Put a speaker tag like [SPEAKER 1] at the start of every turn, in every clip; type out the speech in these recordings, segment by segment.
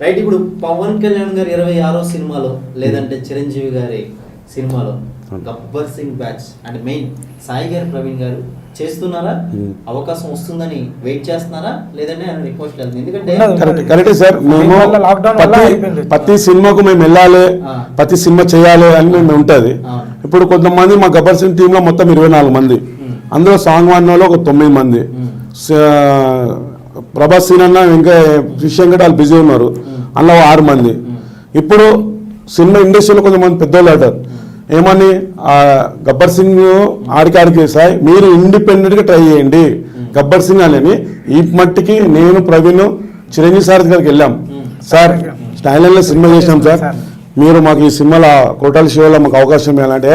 [SPEAKER 1] Right. ఇప్పుడు పవన్ కళ్యాణ్ గారు 26వ సినిమాలో లేదంటే చిరంజీవి గారి సినిమాలో గబ్బర్ సింగ్ బ్యాచ్ అంటే మెయిన్ సాయి గారు ప్రవీణ్ గారు చేస్తున్నారా? అవకాశం వస్తుందని వెయిట్ చేస్తున్నారా లేదంటే రిక్వెస్ట్ వెళ్తుంది? ఎందుకంటే
[SPEAKER 2] కరెక్టే సార్, మేము ప్రతి సినిమాకు మేము వెళ్ళాలి, ప్రతి సినిమా చేయాలి అని మేము ఉంటుంది. ఇప్పుడు కొంతమంది మా గబ్బర్ సింగ్ టీంలో మొత్తం 24 మంది, అందులో సాంగ్ వన్లో ఒక 9 మంది, ప్రభాస్ సీన్ అన్న ఇంకా విషయం కూడా వాళ్ళు బిజీ ఉన్నారు, అందులో 6 మంది. ఇప్పుడు సినిమా ఇండస్ట్రీలో కొంతమంది పెద్దోళ్ళు అంటారు ఏమని, గబ్బర్ సింగ్ ఆడికి సాయి మీరు ఇండిపెండెంట్గా ట్రై చేయండి గబ్బర్ సింగ్ అని. ఈ మట్టికి నేను ప్రవీణ్ చిరంజీవి సార్ దగ్గరికి వెళ్ళాం, సార్ స్టైల్లో సినిమా చేసాం సార్, మీరు మాకు ఈ సినిమాలో కోటాల షోలో మాకు అవకాశం ఇవ్వాలంటే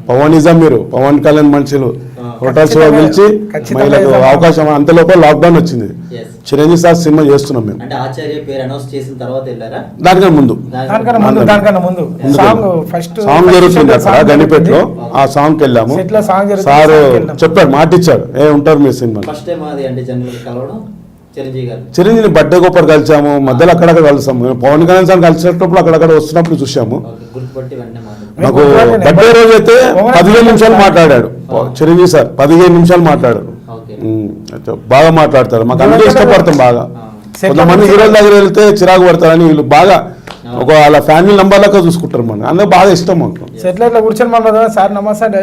[SPEAKER 2] పవనిజం, మీరు పవన్ కళ్యాణ్ మనుషులు కోటాల షో పిలిచి మహిళలకు అవకాశం. అంతలోపల లాక్డౌన్ వచ్చింది, చిరంజీవి సార్ సినిమా చేస్తున్నాం మేము. దానికన్నా ముందు సాంగ్ జరుగుతుంది అక్కడ గణిపేటలో, ఆ సాంగ్ కి వెళ్ళాము. సార్ చెప్పాడు, మాట ఇచ్చాడు, ఉంటారు మీ సినిమా. చిరంజీవి బర్త్డే గోపర్ కలిసాము, మధ్యలో అక్కడక్కడ కలిసాము. పవన్ కళ్యాణ్ సార్ కలిసేటప్పుడు అక్కడక్కడ వస్తున్నప్పుడు చూసాము. నాకు బర్త్డే రోజు అయితే 15 నిమిషాలు మాట్లాడాడు చిరంజీవి సార్, 15 నిమిషాలు మాట్లాడాడు. బాగా మాట్లాడతారు, మాకు అందరూ ఇష్టపడతాం బాగా. కొంతమంది హీరోల దగ్గర వెళ్తే చిరాకు పడతారని వీళ్ళు బాగా ఒక వాళ్ళ ఫ్యామిలీ నంబర్ లాగా చూసుకుంటారు, మనకు అందరూ బాగా ఇష్టం మాకు.
[SPEAKER 3] సెట్లో ఇట్లా కూర్చొని మాట్లాడదా సార్ నమస్తే అంటే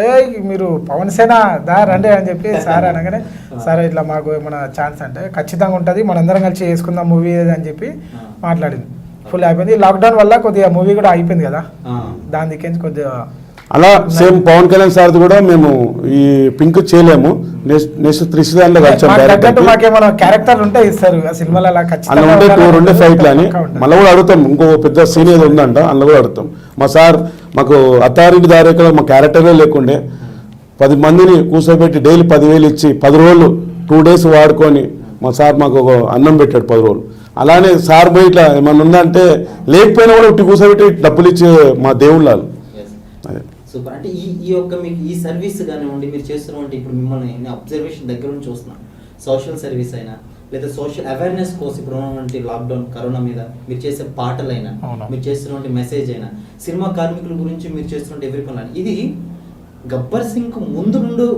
[SPEAKER 3] మీరు పవన్ సేన దా రండి అని చెప్పి సార్ అనగానే సార్ ఇట్లా మాకు ఏమైనా ఛాన్స్ అంటే ఖచ్చితంగా ఉంటుంది, మనందరం కలిసి చేసుకుందాం మూవీ అని చెప్పి మాట్లాడింది. ఫుల్ అయిపోయింది. లాక్డౌన్ వల్ల కొద్దిగా మూవీ కూడా అయిపోయింది కదా, దాని దిక్కించి కొద్దిగా
[SPEAKER 2] అలా సేమ్ పవన్ కళ్యాణ్ సార్ కూడా మేము ఈ పింక్ చేయలేము, నెక్స్ట్ త్రిశూలంలో కలిసాం.
[SPEAKER 3] మాకేమైనా క్యారెక్టర్ ఉంటే ఇస్తారు ఆ సినిమాలో, అలా
[SPEAKER 2] ఉంటే 2 ఫైట్లు అని మళ్ళీ కూడా అడుగుతాం. ఇంకో పెద్ద సీనియర్ ఉందంట, అందులో కూడా అడుగుతాం. మా సార్ మాకు అత్తారింటి దారేకలో మా క్యారెక్టరే లేకుండే 10 మందిని కూర్చోబెట్టి డైలీ 10,000 ఇచ్చి 10 రోజులు 2 డేస్ వాడుకొని మా సార్ మాకు ఒక అన్నం పెట్టాడు 10 రోజులు. అలానే సార్ పోయి ఇట్లా ఏమన్నా ఉందంటే లేకపోయినా కూడా ఇటు కూర్చోబెట్టి డబ్బులు ఇచ్చే మా దేవుళ్ళాలు.
[SPEAKER 1] సూపర్. అంటే ఈ యొక్క మీకు ఈ సర్వీస్ కానివ్వండి, మీరు చేస్తున్నటువంటి ఇప్పుడు మిమ్మల్ని అబ్జర్వేషన్ దగ్గర నుంచి చూస్తున్నాను, సోషల్ సర్వీస్ అయినా లేదా సోషల్ అవేర్నెస్ కోసం ఇప్పుడు ఉన్నటువంటి లాక్డౌన్ కరోనా మీద మీరు చేసే పాటలైనా, మీరు చేస్తున్నటువంటి మెసేజ్ అయినా, సినిమా కార్మికుల గురించి మీరు చేస్తున్న ఎవరి పనులు, ఇది గబ్బర్ సింగ్ ముందు నుండి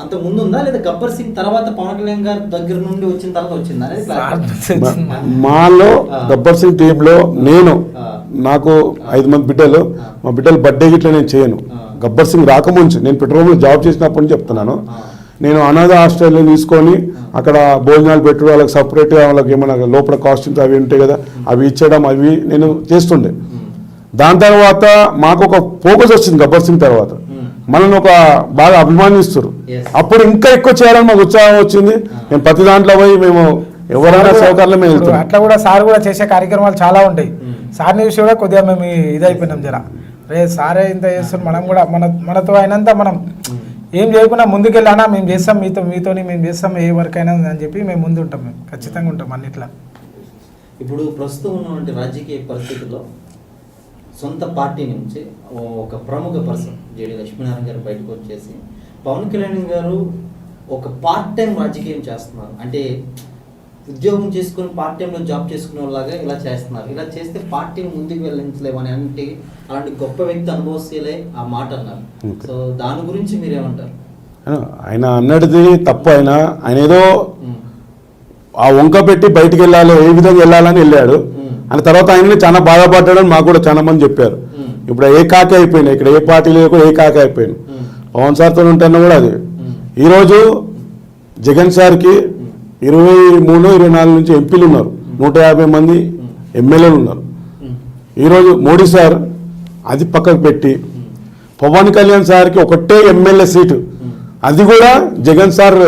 [SPEAKER 1] అంత ముందు ఉందా లేదా గబ్బర్ సింగ్ తర్వాత పవన్ కళ్యాణ్ గారి దగ్గర నుండి వచ్చిన తర్వాత వచ్చిందా?
[SPEAKER 2] మాలో గబ్బర్ సింగ్ టీంలో నేను, నాకు 5 మంది బిడ్డలు, మా బిడ్డలు బర్త్డే గిట్లా నేను చేయను. గబ్బర్ సింగ్ రాకముందు నేను పెట్రోల్లో జాబ్ చేసినప్పటి నుంచి చెప్తున్నాను, నేను అనాథ హాస్టల్లో తీసుకొని అక్కడ భోజనాలు పెట్టడం, వాళ్ళకి సపరేట్గా వాళ్ళకి ఏమైనా లోపల కాస్ట్యూమ్స్ అవి ఉంటాయి కదా అవి ఇచ్చడం, అవి నేను చేస్తుండే. దాని తర్వాత మాకు ఒక ఫోకస్ వచ్చింది గబ్బర్ సింగ్ తర్వాత, మనల్ని ఒక బాగా అభిమానిస్తారు. అప్పుడు ఇంకా ఎక్కువ చేయాలని మాకు ఉత్సాహం వచ్చింది. మేము ప్రతి దాంట్లో పోయి మేము ఎవరైనా సౌకర్యం మేము వెళ్తాం.
[SPEAKER 3] అట్లా కూడా సార్ కూడా చేసే కార్యక్రమాలు చాలా ఉంటాయి. సార్ని చూసి కూడా కొద్దిగా మేము ఇదైపోయినాం జర, రే సారే ఇంత చేస్తున్నాం, మనం కూడా మనతో అయినంత మనం ఏం చేయకుండా ముందుకెళ్ళానా మేము చేస్తాం, మీతోని మేము చేస్తాం ఏ వర్క్ అయినా అని చెప్పి మేము ముందు ఉంటాం, మేము ఖచ్చితంగా ఉంటాం అన్నిట్లా.
[SPEAKER 1] ఇప్పుడు ప్రస్తుతం ఉన్నటువంటి రాజకీయ పరిస్థితుల్లో సొంత పార్టీ నుంచి ఒక ప్రముఖ పర్సన్ జేడీ లక్ష్మీనారాయణ గారు బయటకు వచ్చేసి పవన్ కళ్యాణ్ గారు ఒక పార్ట్ టైం రాజకీయం చేస్తున్నారు, అంటే ఉద్యోగం చేసుకుని పార్ట్ టైంలో జాబ్ చేసుకునే వాళ్ళగా ఇలా చేస్తున్నారు, ఇలా చేస్తే పార్టీని ముందుకు వెళ్ళించలేము అని అంటే అలాంటి గొప్ప వ్యక్తి అనుభవశీలే ఆ మాట అన్నారు. సో దాని గురించి మీరేమంటారు?
[SPEAKER 2] ఆయన అన్నది తప్పు. ఆయన ఏదో ఆ వంక పెట్టి బయటికి వెళ్ళాలి, ఏ విధంగా వెళ్ళాలని వెళ్ళాడు. అని తర్వాత ఆయనని చాలా బాధపడ్డాడని మాకు కూడా చాలా మంది చెప్పారు. ఇప్పుడు ఏకాకి అయిపోయినాయి, ఇక్కడ ఏ పార్టీ లేదు కూడా ఏకాకి అయిపోయింది. పవన్ సార్తో ఉంటున్నా కూడా అది. ఈరోజు జగన్ సార్కి 23-24 నుంచి ఎంపీలు ఉన్నారు, 150 మంది ఎమ్మెల్యేలు ఉన్నారు. ఈరోజు మోడీ సార్ అది పక్కకు పెట్టి పవన్ కళ్యాణ్ సార్కి ఒకటే ఎమ్మెల్యే సీటు, అది కూడా జగన్ సార్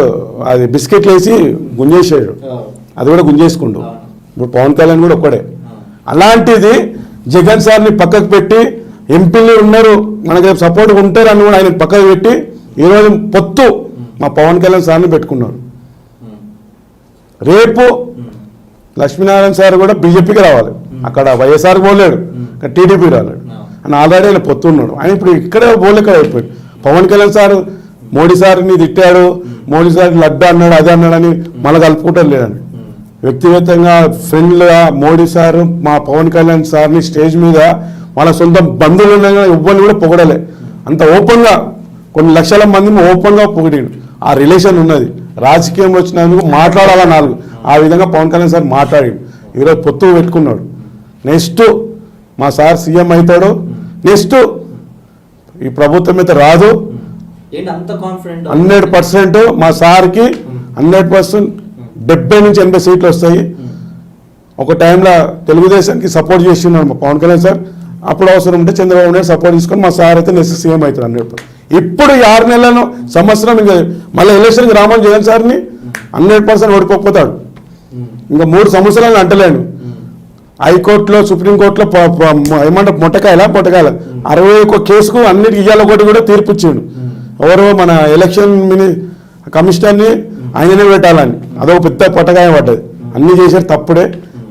[SPEAKER 2] అది బిస్కెట్లు వేసి గుంజేసాడు, అది కూడా గుంజేసుకుండు. ఇప్పుడు పవన్ కళ్యాణ్ కూడా ఒక్కడే. అలాంటిది జగన్ సార్ని పక్కకు పెట్టి ఎంపీలు ఉన్నారు మనకి సపోర్ట్గా ఉంటారు అని కూడా ఆయన పక్కకు పెట్టి ఈరోజు పొత్తు మా పవన్ కళ్యాణ్ సార్ని పెట్టుకున్నాడు. రేపు లక్ష్మీనారాయణ సార్ కూడా బీజేపీకి రావాలి, అక్కడ వైఎస్ఆర్ పోలేడు, అక్కడ టీడీపీ రాలేడు అని ఆల్రెడీ ఆయన పొత్తు ఉన్నాడు. ఆయన ఇప్పుడు ఇక్కడే పోలేక అయిపోయాడు. పవన్ కళ్యాణ్ సార్ మోడీ సార్ని తిట్టాడు, మోడీ సార్ లడ్డు అన్నాడు, అది అన్నాడని మళ్ళీ కలుపుకుంటారు లేదండి. వ్యక్తిగతంగా ఫ్రెండ్గా మోడీ సార్ మా పవన్ కళ్యాణ్ సార్ని స్టేజ్ మీద వాళ్ళ సొంత బంధువులు ఉన్నాయి ఎవ్వరిని కూడా పొగడలే. అంత ఓపెన్గా కొన్ని లక్షల మందిని ఓపెన్గా పొగిడాడు. ఆ రిలేషన్ ఉన్నది. రాజకీయంలో వచ్చినందుకు మాట్లాడాలా నాలుగు, ఆ విధంగా పవన్ కళ్యాణ్ సార్ మాట్లాడాడు. ఈరోజు పొత్తు పెట్టుకున్నాడు. నెక్స్ట్ మా సార్ సీఎం అవుతాడు. నెక్స్ట్ ఈ ప్రభుత్వం అయితే రాదు.
[SPEAKER 1] ఏంటి అంత కాన్ఫిడెంట్?
[SPEAKER 2] 100% మా సార్కి 100% 70 నుంచి 80 సీట్లు వస్తాయి. ఒక టైంలో తెలుగుదేశానికి సపోర్ట్ చేస్తున్నాడు మా పవన్ కళ్యాణ్ సార్. అప్పుడు అవసరం ఉంటే చంద్రబాబు నాయుడు సపోర్ట్ తీసుకొని మా సార్ అయితే నెక్స్ట్ సీఎం అవుతారు 100%. ఇప్పుడు 6 నెలలను సంవత్సరం ఇంకా మళ్ళీ ఎలక్షన్కి రామని జగన్ సార్ని 100% ఓడిపోతాడు. ఇంకా 3 సంవత్సరాలు అంటలేను. హైకోర్టులో సుప్రీంకోర్టులో ఏమంటారు పొట్టకాయల 61 కేసుకు అన్నిటికి ఇయ్యాల ఒకటి కూడా తీర్పు ఇచ్చాడు. ఎవరో మన ఎలక్షన్ కమిషనర్ని ఆయననే పెట్టాలని అదొక పెద్ద పొట్టకాయ పడ్డది. అన్ని చేశారు తప్పుడే.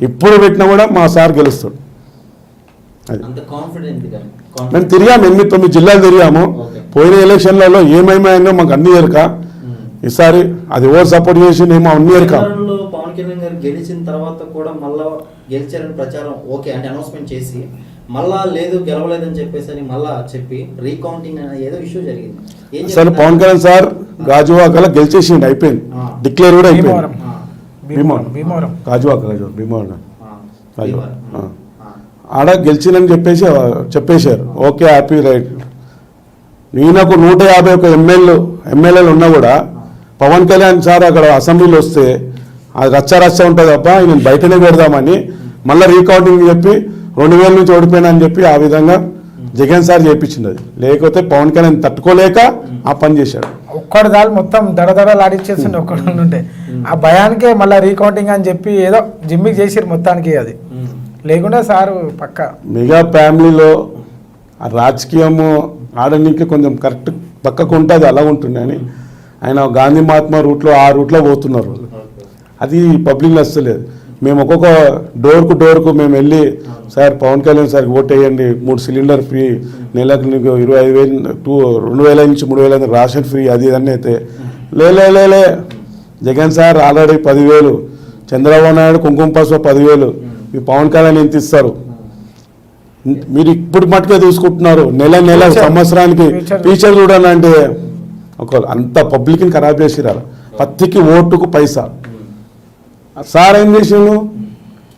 [SPEAKER 2] ఇప్పుడు పెట్టినా కూడా మా సార్ గెలుస్తాడు. అది మేము తిరిగాము 8-9 జిల్లాలు తిరిగాము. పోయిన ఎలక్షన్లలో ఏమైనా మాకు అన్ని ఎరక. ఈసారి అది ఎవరు సపోర్ట్ చేసి ఏమో అన్ని ఎరక.
[SPEAKER 1] పవన్ కళ్యాణ్ గారు గెలిచిన తర్వాత కూడా మళ్ళా గెలిచారని ప్రచారం ఓకే అంటే అనౌన్స్మెంట్ చేసి మళ్ళా లేదు గెలవలేదని చెప్పేసి అని మళ్ళా చెప్పి రీకౌంటింగ్ అనే ఏదో ఇష్యూ జరిగింది.
[SPEAKER 2] అసలు పవన్ కళ్యాణ్ సార్ గాజువాకలో గెలిచేసిండు, అయిపోయింది, డిక్లేర్ కూడా అయిపోయింది. భీమవరం ఆడ గెలిచిందని చెప్పేశారు. Okay happy right. ఈయనకు 151 ఎమ్మెల్యేలు ఉన్నా కూడా పవన్ కళ్యాణ్ సార్ అక్కడ అసెంబ్లీలో వస్తే అది రచ్చ ఉంటుంది తప్ప ఆయన బయటనే పెడదామని మళ్ళీ రీకౌంటింగ్ చెప్పి 2000 నుంచి ఓడిపోయినా అని చెప్పి ఆ విధంగా జగన్ సార్ చేయించింది. అది లేకపోతే పవన్ కళ్యాణ్ తట్టుకోలేక ఆ పని చేశాడు.
[SPEAKER 3] ఒక్కడు దాని మొత్తం దడదడలు ఆడిచ్చేసిండు ఒక్కడు ఉంటే. ఆ భయానికే మళ్ళీ రీకౌంటింగ్ అని చెప్పి ఏదో జిమ్మికి చేసిరు మొత్తానికి. అది లేకుండా సారు పక్క
[SPEAKER 2] మెగా ఫ్యామిలీలో ఆ రాజకీయము ఆడడానికి కొంచెం కరెక్ట్ పక్కకు ఉంటుంది, అలా ఉంటుంది అని ఆయన గాంధీ మహాత్మా రూట్లో ఆ రూట్లో పోతున్నారు. అది పబ్లిక్ నచ్చలేదు. మేము ఒక్కొక్క డోర్కు మేము వెళ్ళి సార్ పవన్ కళ్యాణ్ సార్కి ఓట్ వేయండి, 3 సిలిండర్ ఫ్రీ, నెలకు నీకు 25,000 2,000 నుంచి 3,000 రేషన్ ఫ్రీ, అది ఇదన్నీ అయితే లే జగన్ సార్ ఆల్రెడీ 10,000, చంద్రబాబు నాయుడు కుంకుమ పసుపు 10,000, మీ పవన్ కళ్యాణ్ ఎంత ఇస్తారు? మీరు ఇప్పుడు మట్టుకే తీసుకుంటున్నారు. నెల సంవత్సరానికి ఫీచర్ చూడాలి అంటే అంత పబ్లిక్ని ఖరాబ్ చేసిరారు. పత్తికి ఓటుకు పైసా. సార్ ఏం చేసాడు?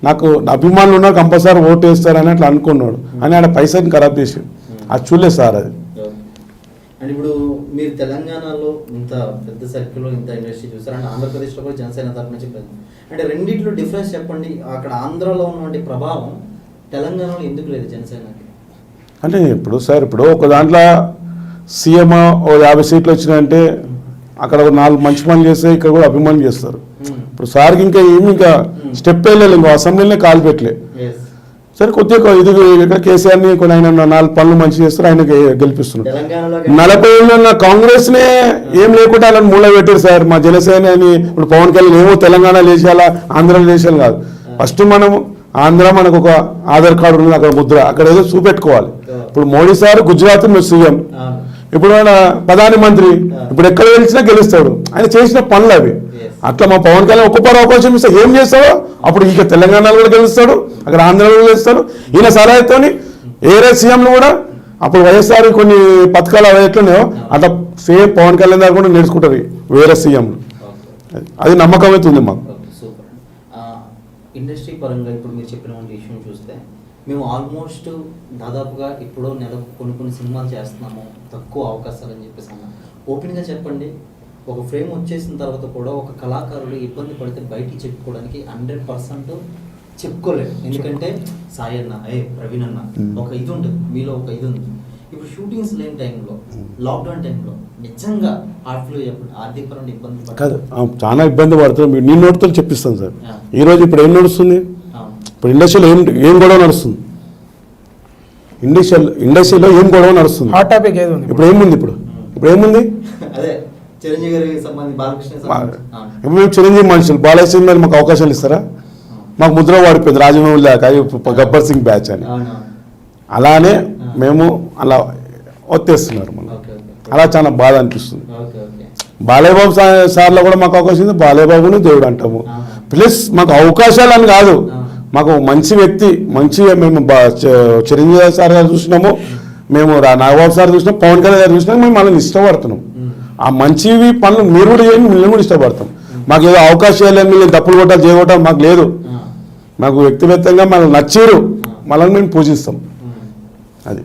[SPEAKER 2] నాకు అభిమానులు ఉన్నారు కంపల్సరీ ఓటు వేస్తారని అట్లా అనుకున్నాడు అని ఆడ పైసాని ఖరాబ్ చేసాడు. అది చూడలేదు సార్. అది
[SPEAKER 1] అండ్ ఇప్పుడు మీరు తెలంగాణలో ఇంత పెద్ద సర్కిల్లో ఇంత ఇండస్ట్రీ చూస్తారు అండ్ ఆంధ్రప్రదేశ్లో కూడా జనసేన తరఫున చెప్పింది. అంటే రెండిట్లో డిఫరెన్స్ చెప్పండి. అక్కడ ఆంధ్రాలో ఉన్నటువంటి ప్రభావం తెలంగాణలో ఎందుకు లేదు జనసేనకి?
[SPEAKER 2] అంటే ఇప్పుడు ఒక దాంట్లో సీఎం 50 సీట్లు వచ్చినాయంటే అక్కడ 4 మంచి పనులు చేస్తే ఇక్కడ కూడా అభిమానం చేస్తారు. ఇప్పుడు సార్కి ఇంకా స్టెప్ వెళ్ళలేదు, ఇంకో అసెంబ్లీనే కాలు పెట్టలే. సరే కొద్దిగా ఇది ఇక్కడ కేసీఆర్ని కొన్ని ఆయన 4 పనులు మంచి చేస్తారు, ఆయన గెలిపిస్తున్నారు. 40 ఏళ్ళు ఉన్న కాంగ్రెస్నే ఏం లేకుండా అలా మూల పెట్టారు సార్. మా జనసేన అని ఇప్పుడు పవన్ కళ్యాణ్ ఏమో తెలంగాణ లేచాలా ఆంధ్రలో లేచాలి కాదు. ఫస్ట్ మనం ఆంధ్ర మనకు ఒక ఆధార్ కార్డు ఉంది, అక్కడ ముద్ర, అక్కడ ఏదో చూపెట్టుకోవాలి. ఇప్పుడు మోడీ సార్ గుజరాత్ సీఎం, ఇప్పుడు ఆయన ప్రధాని మంత్రి, ఇప్పుడు ఎక్కడ గెలిచినా గెలుస్తాడు. ఆయన చేసిన పనులు అవి. అట్లా మా పవన్ కళ్యాణ్ ఒక్కొక్కరు అవకాశం ఇస్తే ఏం చేస్తాడో అప్పుడు ఇక తెలంగాణలో కూడా గెలుస్తాడు, అక్కడ ఆంధ్రలో గెలుస్తాడు. ఈయన సలహాతో ఏరే సీఎంలు కూడా అప్పుడు వైఎస్ఆర్ కొన్ని పథకాలు అవి ఎట్లున్నాయో అట్లా సేమ్ పవన్ కళ్యాణ్ గారు కూడా నేర్చుకుంటారు వేరే సీఎంలు. అది నమ్మకం అవుతుంది మాకు.
[SPEAKER 1] ఇండస్ట్రీ పరంగా ఇప్పుడు మీరు చెప్పిన ఇష్యూని చూస్తే మేము ఆల్మోస్ట్ దాదాపుగా ఇప్పుడు నెలకు కొన్ని సినిమాలు చేస్తున్నాము, తక్కువ అవకాశాలు అని చెప్పేసి అన్నా. ఓపెన్గా చెప్పండి, ఒక ఫ్రేమ్ వచ్చేసిన తర్వాత కూడా ఒక కళాకారుడు ఇబ్బంది పడితే బయటికి చెప్పుకోవడానికి 100% చెప్పుకోలేదు. ఎందుకంటే సాయి అన్న, ప్రవీణ్ అన్న ఒక ఇది ఉంటుంది, మీలో ఒక ఇది ఉంది. ఇప్పుడు షూటింగ్స్ లేని టైంలో, లాక్డౌన్ టైంలో నిజంగా ఆర్థికపరంగా ఇబ్బంది
[SPEAKER 2] కాదు, చాలా ఇబ్బంది పడుతుంది. నేను నోటితో చెప్పిస్తాను సార్. ఈరోజు ఇప్పుడు ఏం నడుస్తుంది? ఇప్పుడు ఇండస్ట్రీలో ఏం గొడవ నడుస్తుంది? ఇండస్ట్రీలో ఏం గొడవ నడుస్తుంది? ఇప్పుడు ఏముంది? ఇప్పుడు ఏముంది? ఇప్పుడు మేము చిరంజీవి మనుషులు, బాలయ్య సినిమా మాకు అవకాశాలు ఇస్తారా? మాకు ముద్ర వాడిపోయింది రాజమౌళి దాకా, గబ్బర్ సింగ్ బ్యాచ్ అని. అలానే మేము అలా ఒత్తేస్తున్నారు మనం. అలా చాలా బాధ అనిపిస్తుంది. బాలయ్యబాబు సార్లో కూడా మాకు అవకాశం ఉంది. బాలయ్యబాబుని దేవుడు అంటాము, ప్లస్ మాకు అవకాశాలు అని కాదు, మాకు మంచి వ్యక్తి, మంచిగా మేము చిరంజీవి సార్ గారు చూసినాము, మేము నాగబాబు సార్ చూసినాం, పవన్ కళ్యాణ్ గారు చూసినాం, మేము వాళ్ళని ఇష్టపడుతున్నాం. ఆ మంచివి పనులు మీరు కూడా చేయండి, మిమ్మల్ని కూడా ఇష్టపడతాం. మాకు ఏదో అవకాశాలు మీరు తప్పులు కొట్టాలి చేయగొట్టాలి మాకు లేదు. మాకు వ్యక్తిగతంగా మనల్ని నచ్చారు, మనల్ని మేము పూజిస్తాం. అది